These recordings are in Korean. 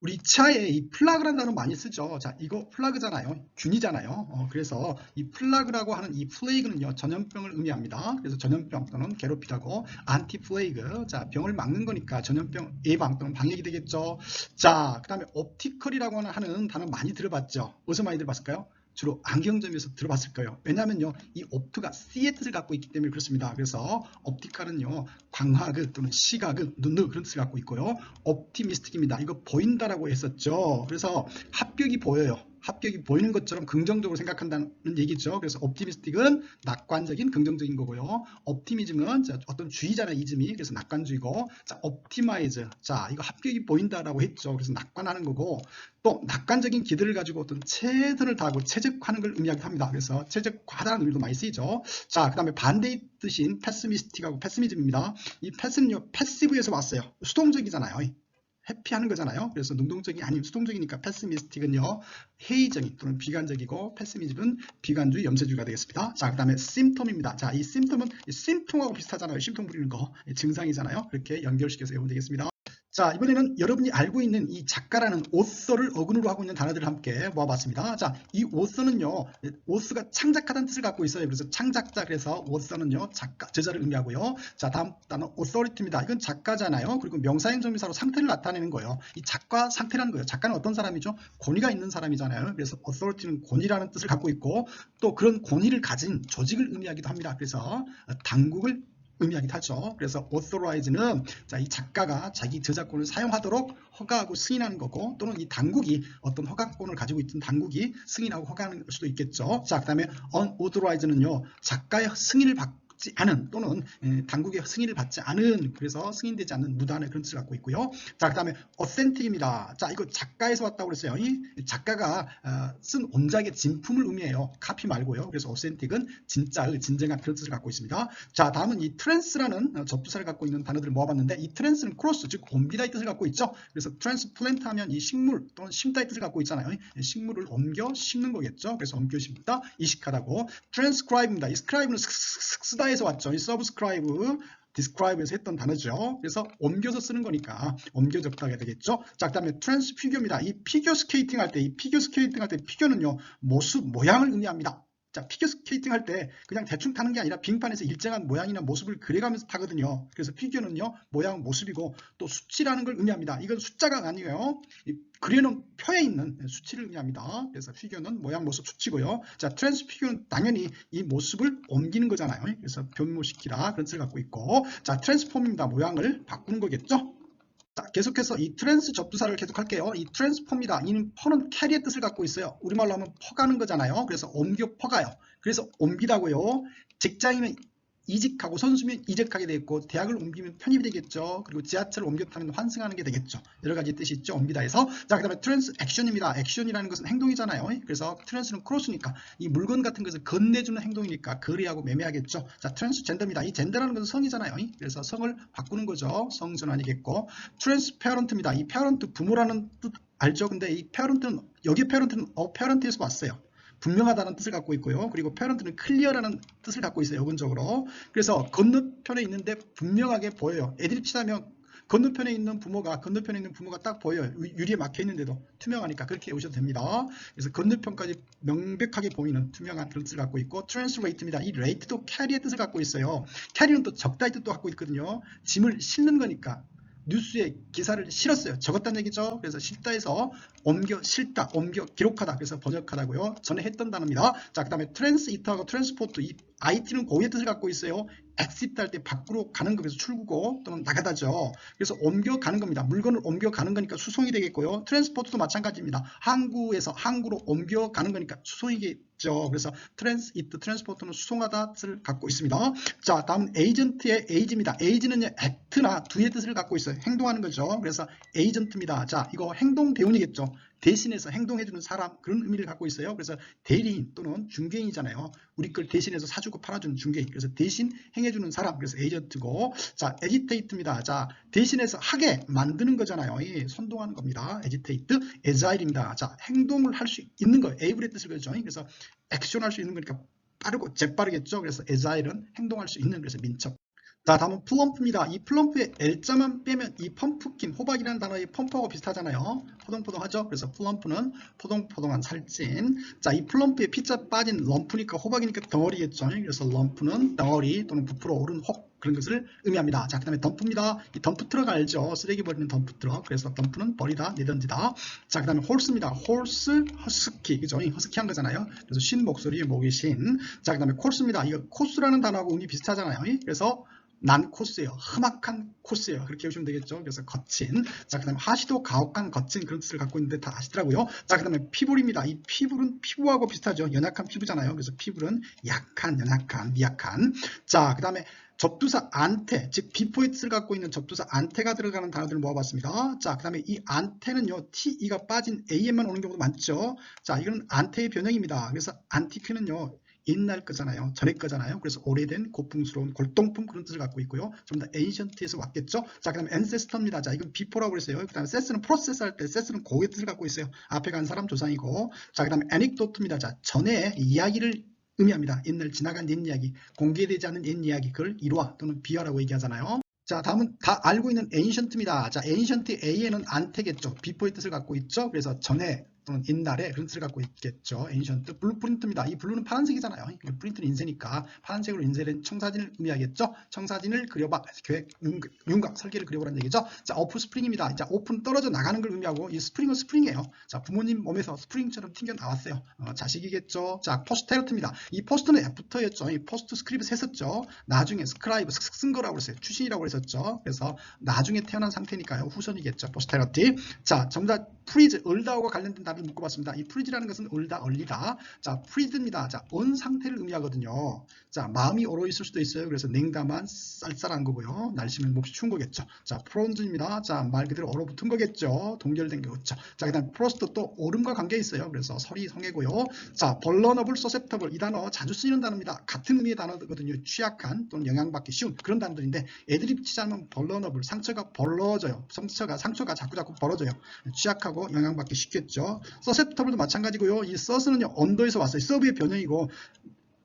우리 치아에 이 플라그라는 단어 많이 쓰죠. 자, 이거 플라그잖아요. 균이잖아요. 그래서 이 플라그라고 하는 이 플레이그는요, 전염병을 의미합니다. 그래서 전염병 또는 괴롭히다고 안티 플레이그. 자, 병을 막는 거니까 전염병 예방 또는 방역이 되겠죠. 자, 그 다음에 옵티컬이라고 하는 단어 많이 들어봤죠. 어디서 많이 들어봤을까요? 주로 안경점에서 들어봤을 거예요. 왜냐하면요, 이 옵트가 C의 뜻을 갖고 있기 때문에 그렇습니다. 그래서 옵티컬은요, 광학을 또는 시각을 눈을 그런 뜻을 갖고 있고요. 옵티미스틱입니다. 이거 보인다라고 했었죠. 그래서 합격이 보여요. 합격이 보이는 것처럼 긍정적으로 생각한다는 얘기죠. 그래서 옵티미스틱은 낙관적인 긍정적인 거고요. 옵티미즘은 어떤 주의잖아요. 이즘이. 그래서 낙관주의고. 자, 옵티마이즈. 자, 이거 합격이 보인다라고 했죠. 그래서 낙관하는 거고. 또 낙관적인 기대를 가지고 어떤 최선을 다하고 최적화하는 걸 의미하기도 합니다. 그래서 최적화다라는 의미도 많이 쓰이죠. 자, 그 다음에 반대의 뜻인 패시미스틱하고 패시미즘입니다. 이 패스는요, 패시브에서 왔어요. 수동적이잖아요. 해피하는 거잖아요. 그래서 능동적이 아닌 수동적이니까 패시미스틱은요, 회의적인 또는 비관적이고, 패시미즘은 비관주의, 염세주의가 되겠습니다. 자, 그 다음에 심텀입니다. 자, 이 심텀은 심통하고 비슷하잖아요. 심통 부리는 거 증상이잖아요. 그렇게 연결시켜서 외우면 되겠습니다. 자, 이번에는 여러분이 알고 있는 이 작가라는 오서를 어근으로 하고 있는 단어들을 함께 모아봤습니다. 자, 이 오서는요, 오서가 창작하다는 뜻을 갖고 있어요. 그래서 창작자, 그래서 오서는요, 작가, 저자를 의미하고요. 자, 다음 단어 authority입니다. 이건 작가잖아요. 그리고 명사인 정비사로 상태를 나타내는 거예요. 이 작가 상태라는 거예요. 작가는 어떤 사람이죠? 권위가 있는 사람이잖아요. 그래서 authority는 권위라는 뜻을 갖고 있고, 또 그런 권위를 가진 조직을 의미하기도 합니다. 그래서 당국을 의미하기도 하죠. 그래서 authorize는 자, 이 작가가 자기 저작권을 사용하도록 허가하고 승인하는 거고, 또는 이 당국이 어떤 허가권을 가지고 있던 당국이 승인하고 허가하는 수도 있겠죠. 자, 그 다음에 unauthorized는요, 작가의 승인을 받지 않은 또는 당국의 승인을 받지 않은, 그래서 승인되지 않는 무단의 그런 뜻을 갖고 있고요. 자, 그 다음에 authentic입니다. 자, 이거 작가에서 왔다고 그랬어요. 이 작가가 쓴 원작의 진품을 의미해요. 카피 말고요. 그래서 authentic은 진짜의 진정한 그런 뜻을 갖고 있습니다. 자, 다음은 이 트랜스라는 접두사를 갖고 있는 단어들을 모아봤는데, 이 트랜스는 크로스, 즉 옮기다의 뜻을 갖고 있죠. 그래서 트랜스플랜트 하면 이 식물 또는 심다의 뜻을 갖고 있잖아요. 식물을 옮겨 심는 거겠죠. 그래서 옮겨 심다, 이식하다고. 트랜스크라이브입니다. 이 스크라이브는 쓰다에서 왔죠. 이 서브스크라이브, describe에서 했던 단어죠. 그래서 옮겨서 쓰는 거니까 옮겨 적다가 되겠죠. 자, 그 다음에 트랜스피규어입니다. 이 피겨 스케이팅 할 때, 이 피겨 스케이팅 할 때 피겨는요, 모습, 모양을 의미합니다. 자, 피겨 스케이팅 할 때 그냥 대충 타는 게 아니라 빙판에서 일정한 모양이나 모습을 그려가면서 타거든요. 그래서 피겨는요, 모양, 모습이고, 또 수치라는 걸 의미합니다. 이건 숫자가 아니에요. 그려놓은 표에 있는 수치를 의미합니다. 그래서 피겨는 모양, 모습, 수치고요. 자, 트랜스피규어는 당연히 이 모습을 옮기는 거잖아요. 그래서 변모시키다 그런 뜻을 갖고 있고, 자, 트랜스폼입니다. 모양을 바꾸는 거겠죠. 자, 계속해서 이 트랜스 접두사를 계속 할게요. 이 트랜스폼이다. 이 퍼는 캐리의 뜻을 갖고 있어요. 우리말로 하면 퍼가는 거잖아요. 그래서 옮겨 퍼가요. 그래서 옮기다고요. 직장이면 이직하고, 선수면 이직하게 되겠고, 대학을 옮기면 편입이 되겠죠. 그리고 지하철을 옮겨 타면 환승하는 게 되겠죠. 여러 가지 뜻이 있죠. 옮기다 해서. 자, 그 다음에 트랜스 액션입니다. 액션이라는 것은 행동이잖아요. 그래서 트랜스는 크로스니까 이 물건 같은 것을 건네주는 행동이니까 거래하고 매매하겠죠. 자, 트랜스 젠더입니다. 이 젠더라는 것은 성이잖아요. 그래서 성을 바꾸는 거죠. 성 전환이겠고. 트랜스 페어런트입니다. 이 페어런트 부모라는 뜻 알죠? 근데 이 페어런트는, 여기 페어런트는 페어런트에서 왔어요. 분명하다는 뜻을 갖고 있고요. 그리고 페런트는 클리어라는 뜻을 갖고 있어요. 여근적으로. 그래서 건너편에 있는데 분명하게 보여요. 애드립 치자면 건너편에 있는 부모가 딱 보여요. 유리에 막혀 있는데도 투명하니까 그렇게 오셔도 됩니다. 그래서 건너편까지 명백하게 보이는 투명한 그런 뜻을 갖고 있고, 트랜스레이트입니다. 이 레이트도 캐리의 뜻을 갖고 있어요. 캐리는 또 적다의 뜻도 갖고 있거든요. 짐을 싣는 거니까. 뉴스에 기사를 실었어요. 적었다는 얘기죠. 그래서 실다에서 옮겨 실다, 옮겨 기록하다, 그래서 번역하다고요. 전에 했던 단어입니다. 자, 그 다음에 트랜스이터하고 트랜스포트, 이 IT는 고유의 뜻을 갖고 있어요. exit 할 때 밖으로 가는 거, 그래서 출구고 또는 나가다죠. 그래서 옮겨가는 겁니다. 물건을 옮겨가는 거니까 수송이 되겠고요. 트랜스포트도 마찬가지입니다. 항구에서 항구로 옮겨가는 거니까 수송이겠죠. 그래서 트랜스이트, 트랜스포트는 수송하다 뜻을 갖고 있습니다. 자, 다음 에이전트의 에이지입니다. 에이지는요, act나 do의 뜻을 갖고 있어요. 행동하는 거죠. 그래서 에이전트입니다. 자, 이거 행동 대운이겠죠. 대신해서 행동해주는 사람, 그런 의미를 갖고 있어요. 그래서 대리인 또는 중개인이잖아요. 우리 걸 대신해서 사주고 팔아주는 중개인. 그래서 대신 행해주는 사람, 그래서 에이전트고. 자, 에지테이트입니다. 자, 대신해서 하게 만드는 거잖아요. 예, 선동하는 겁니다. 에지테이트, 에자일입니다. 자, 행동을 할 수 있는 거예요. 에이블의 뜻을 그죠. 그래서 액션 할 수 있는 거니까 빠르고 재빠르겠죠. 그래서 에자일은 행동할 수 있는, 그래서 민첩. 자, 다음은 플럼프입니다. 이 플럼프의 L자만 빼면 이 펌프킨, 호박이라는 단어의 펌프하고 비슷하잖아요. 포동포동하죠? 그래서 플럼프는 포동포동한 살찐. 자, 이 플럼프에 P자 빠진 럼프니까 호박이니까 덩어리겠죠? 그래서 럼프는 덩어리 또는 부풀어 오른 혹 그런 것을 의미합니다. 자, 그 다음에 덤프입니다. 이 덤프트럭 알죠? 쓰레기 버리는 덤프트럭. 그래서 덤프는 버리다, 내던지다. 자, 그 다음에 홀스입니다. 홀스, 허스키. 그죠? 허스키한 거잖아요. 그래서 신 목소리, 목이 신. 자, 그 다음에 코스입니다. 이거 코스라는 단어하고 의미 비슷하잖아요. 그래서 난 코스예요. 험악한 코스예요. 그렇게 보시면 되겠죠. 그래서 거친. 자, 그 다음에 하시도 가혹한 거친 그런 뜻을 갖고 있는데 다 아시더라고요. 자, 그 다음에 피불입니다. 이 피불은 피부하고 비슷하죠. 연약한 피부잖아요. 그래서 피불은 약한, 연약한, 미약한. 자, 그 다음에 접두사 안테, 즉 비포의 뜻을 갖고 있는 접두사 안테가 들어가는 단어들을 모아봤습니다. 자, 그 다음에 이 안테는요, te가 빠진 am만 오는 경우도 많죠. 자, 이건 안테의 변형입니다. 그래서 안티크는요, 옛날 거잖아요. 전에 거잖아요. 그래서 오래된 고풍스러운 골동품 그런 뜻을 갖고 있고요. 좀 더 ancient에서 왔겠죠. 자, 그 다음에 ancestor입니다. 자, 이건 before라고 했어요. 그 다음에 cess는 process 할 때 cess는 고의 뜻을 갖고 있어요. 앞에 간 사람 조상이고. 자, 그 다음에 anecdote입니다. 자, 전에 이야기를 의미합니다. 옛날 지나간 옛 이야기, 공개되지 않은 옛 이야기, 그걸 일화 또는 비화라고 얘기하잖아요. 자, 다음은 다 알고 있는 ancient입니다. 자, ancient a에는 안테겠죠. before의 뜻을 갖고 있죠. 그래서 전에 또는 옛날에 그런 뜻을 갖고 있겠죠. ancient 블루프린트입니다. 이 블루는 파란색이잖아요. 프린트는 인쇄니까 파란색으로 인쇄된 청사진을 의미하겠죠. 청사진을 그려봐. 계획, 윤곽, 설계를 그려보라는 얘기죠. 자, 오프스프링입니다. 자, 오픈 떨어져 나가는 걸 의미하고 이 스프링은 스프링이에요. 자, 부모님 몸에서 스프링처럼 튕겨 나왔어요. 자식이겠죠. 자, 포스테르트입니다. 이 포스트는 F부터였죠. 이 포스트 스크립트 했었죠. 나중에 스크라이브 쓴 거라고 그랬어요. 추신이라고 했었죠. 그래서 나중에 태어난 상태니까요. 후손이겠죠. 포스테르티. 자, 정답 프리즈, 얼다하고 관련된 답을 묶어봤습니다. 이 프리즈라는 것은 얼다, 얼리다. 자, 프리즈입니다. 자, 언 상태를 의미하거든요. 자, 마음이 얼어 있을 수도 있어요. 그래서 냉담한, 쌀쌀한 거고요. 날씨면 몹시 추운 거겠죠. 자, 프론즈입니다. 자, 말 그대로 얼어붙은 거겠죠. 동결된 거겠죠. 자, 그 다음 프로스트 또 얼음과 관계 있어요. 그래서 설이 성애고요. 자, vulnerable, susceptible 이 단어 자주 쓰이는 단어입니다. 같은 의미의 단어거든요. 취약한 또는 영향받기 쉬운 그런 단어들인데 애들이 치자면 vulnerable, 상처가 벌어져요. 상처가 자꾸 벌어져요. 취약하고 영향받기 쉽겠죠. susceptible도 마찬가지고요. 이 sus는요 언더에서 왔어요. 서브의 변형이고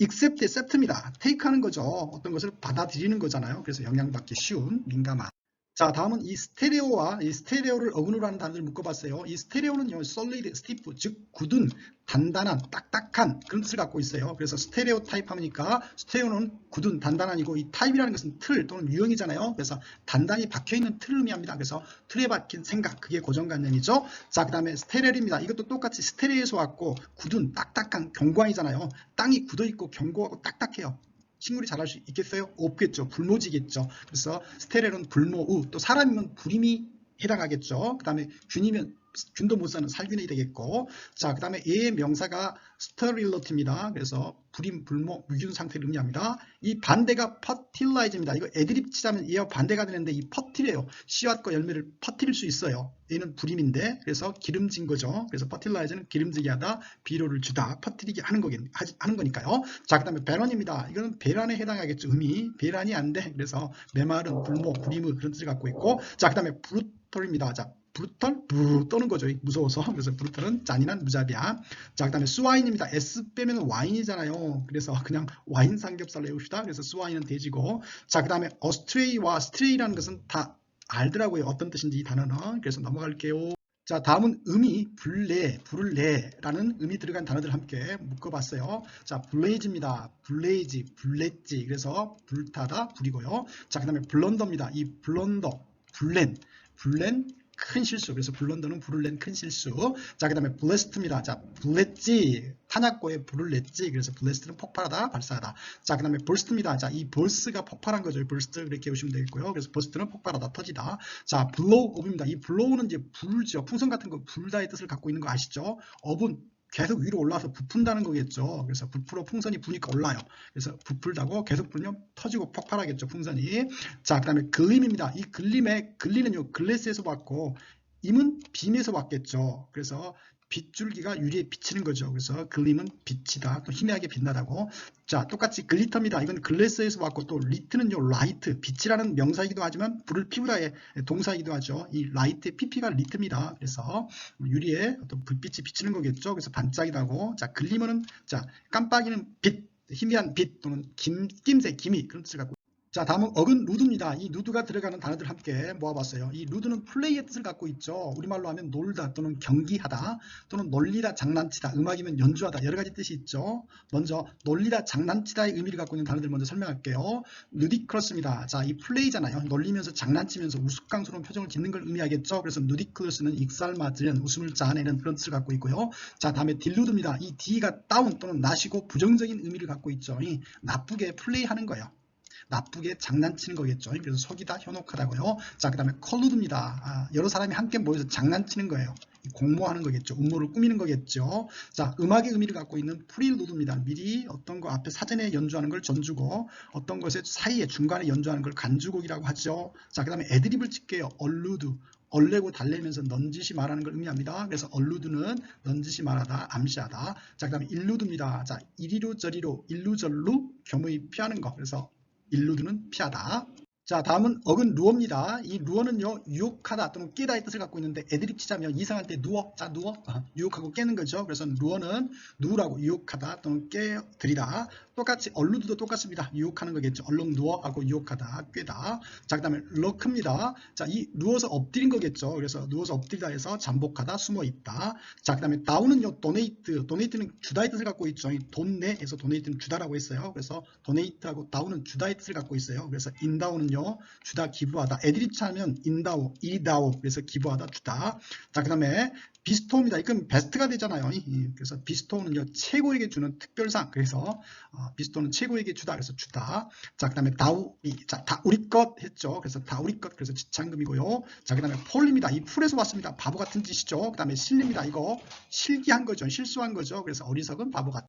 accept, accept입니다. take하는 거죠. 어떤 것을 받아들이는 거잖아요. 그래서 영향받기 쉬운, 민감한. 자, 다음은 이 스테레오와 이 스테레오를 어근으로 하는 단어를 묶어봤어요. 이 스테레오는요, solid, stiff, 즉 굳은, 단단한, 딱딱한 그런 뜻을 갖고 있어요. 그래서 스테레오 타입 하니까 스테레오는 굳은, 단단한이고 이 타입이라는 것은 틀 또는 유형이잖아요. 그래서 단단히 박혀있는 틀을 의미합니다. 그래서 틀에 박힌 생각, 그게 고정관념이죠. 자, 그 다음에 스테렐입니다. 이것도 똑같이 스테레에서 왔고 굳은, 딱딱한, 견고한이잖아요. 땅이 굳어있고 견고하고 딱딱해요. 식물이 자랄 수 있겠어요? 없겠죠. 굶어지겠죠. 그래서 스테렐은 굶어우, 또 사람이면 불임이 해당하겠죠. 그 다음에 균이면 균도 못 사는 살균이 되겠고, 자, 그 다음에 얘의 명사가 스터릴러티입니다. 그래서 불임, 불모, 무균 상태를 의미합니다. 이 반대가 퍼틸라이즈입니다. 이거 애드립 치자면 얘와 반대가 되는데 이 퍼틸이에요. 씨앗과 열매를 퍼뜨릴 수 있어요. 얘는 불임인데 그래서 기름진 거죠. 그래서 퍼틸라이즈는 기름지게 하다, 비료를 주다, 퍼뜨리게 하는 거니까요. 자, 그 다음에 배란입니다. 이거는 배란에 해당하겠죠. 의미 배란이 안 돼. 그래서 메마른, 불모, 불임의 그런 뜻을 갖고 있고, 자, 그 다음에 브루털입니다. 자, 브루털, 부 떠는 거죠. 무서워서. 그래서 브루털은 잔인한, 무자비한. 자, 그 다음에 스와인입니다. S 빼면 와인이잖아요. 그래서 그냥 와인 삼겹살 외웁시다. 그래서 스와인은 돼지고. 자, 그 다음에 어스트레이와 스트레이라는 것은 다 알더라고요. 어떤 뜻인지 이 단어는. 그래서 넘어갈게요. 자, 다음은 의미, 불내 라는 의미 들어간 단어들 함께 묶어봤어요. 자, 블레이즈입니다. 블레이즈, 블렛지. 그래서 불타다, 불이고요. 자, 그 다음에 블런더입니다. 이 블런더, 블렌, 큰 실수. 그래서 블런더는 불을 낸 큰 실수. 자, 그 다음에 블레스트입니다. 자, 블렛지. 탄약고에 불을 냈지. 그래서 블레스트는 폭발하다, 발사하다. 자, 그 다음에 벌스트입니다. 자, 이 벌스가 폭발한 거죠. 벌스트 그렇게 보시면 되겠고요. 그래서 버스트는 폭발하다, 터지다. 자, 블로우업입니다. 이 블로우는 이제 불죠. 풍선 같은 거 불다의 뜻을 갖고 있는 거 아시죠? 업은 계속 위로 올라와서 부푼다는 거겠죠. 그래서 부풀어 풍선이 부니까 올라요. 그래서 부풀다고 계속 불면 터지고 폭발하겠죠. 풍선이. 자, 그 다음에 글림입니다. 이 글리는요, 글래스에서 왔고, 임은 빔에서 왔겠죠. 그래서 빗줄기가 유리에 비치는 거죠. 그래서 글림은 빛이다. 또 희미하게 빛나다고. 자, 똑같이 글리터입니다. 이건 글래스에서 왔고, 또 리트는요, 라이트, 빛이라는 명사이기도 하지만 불을 피우다의 동사이기도 하죠. 이 라이트의 PP가 리트입니다. 그래서 유리에 어떤 불빛이 비치는 거겠죠. 그래서 반짝이다고. 자, 글리머는 자, 깜빡이는 빛, 희미한 빛 또는 낌새, 기미 그런 뜻을 갖고. 자, 다음은 어근 루드입니다. 이 루드가 들어가는 단어들 함께 모아봤어요. 이 루드는 플레이의 뜻을 갖고 있죠. 우리말로 하면 놀다 또는 경기하다 또는 놀리다 장난치다, 음악이면 연주하다, 여러 가지 뜻이 있죠. 먼저 놀리다 장난치다의 의미를 갖고 있는 단어들 먼저 설명할게요. 누디클러스입니다. 자, 이 플레이잖아요. 놀리면서 장난치면서 우스꽝스러운 표정을 짓는 걸 의미하겠죠. 그래서 누디클러스는 익살맞으는, 웃음을 자아내는 그런 뜻을 갖고 있고요. 자, 다음에 딜루드입니다. 이 D가 다운 또는 나시고 부정적인 의미를 갖고 있죠. 이 나쁘게 플레이하는 거예요. 나쁘게 장난치는 거겠죠. 그래서 속이다, 현혹하다고요. 자, 그 다음에 컬루드입니다. 여러 사람이 함께 모여서 장난치는 거예요. 공모하는 거겠죠. 음모를 꾸미는 거겠죠. 자, 음악의 의미를 갖고 있는 프릴루드입니다. 미리 어떤 거 앞에 사전에 연주하는 걸 전주고 어떤 것의 사이에 중간에 연주하는 걸 간주곡이라고 하죠. 자, 그 다음에 애드립을 칠게요. 얼루드. 얼레고 달래면서 넌지시 말하는 걸 의미합니다. 그래서 얼루드는 넌지시 말하다, 암시하다. 자, 그 다음에 일루드입니다. 자, 이리로 저리로, 일루절루, 겸의 피하는 거. 그래서 일루드는 피하다. 자, 다음은 어근 루어입니다. 이 루어는요, 유혹하다 또는 깨다의 뜻을 갖고 있는데 애드립 치자면 이상할 때 누워, 자 누워, 유혹하고 깨는 거죠. 그래서 루어는 누우라고 유혹하다 또는 깨들이다. 똑같이 얼루드도 똑같습니다. 유혹하는 거겠죠. 얼른 누워 하고 유혹하다, 꿰다. 자, 그 다음에 럭크입니다. 자, 이 누워서 엎드린 거겠죠. 그래서 누워서 엎드리다 해서 잠복하다, 숨어 있다. 자, 그 다음에 다운은요, 도네이트. 도네이트는 주다의 뜻을 갖고 있죠. 돈 내에서 도네이트는 주다라고 했어요. 그래서 도네이트하고 다운은 주다의 뜻을 갖고 있어요. 그래서 인다운은요, 주다, 기부하다. 애드립 차면 인다오, 이다오. 그래서 기부하다, 주다. 자, 그 다음에 비스토입니다. 이건 베스트가 되잖아요. 그래서 비스토는요, 최고에게 주는 특별상. 그래서 비스토는 최고에게 주다. 그래서 주다. 자, 그 다음에 다우리. 자, 다 우리 것 했죠. 그래서 다 우리 것. 그래서 지참금이고요. 자, 그 다음에 폴입니다. 이 풀에서 왔습니다. 바보 같은 짓이죠. 그 다음에 실립니다. 이거 실기한 거죠. 실수한 거죠. 그래서 어리석은 바보 같은.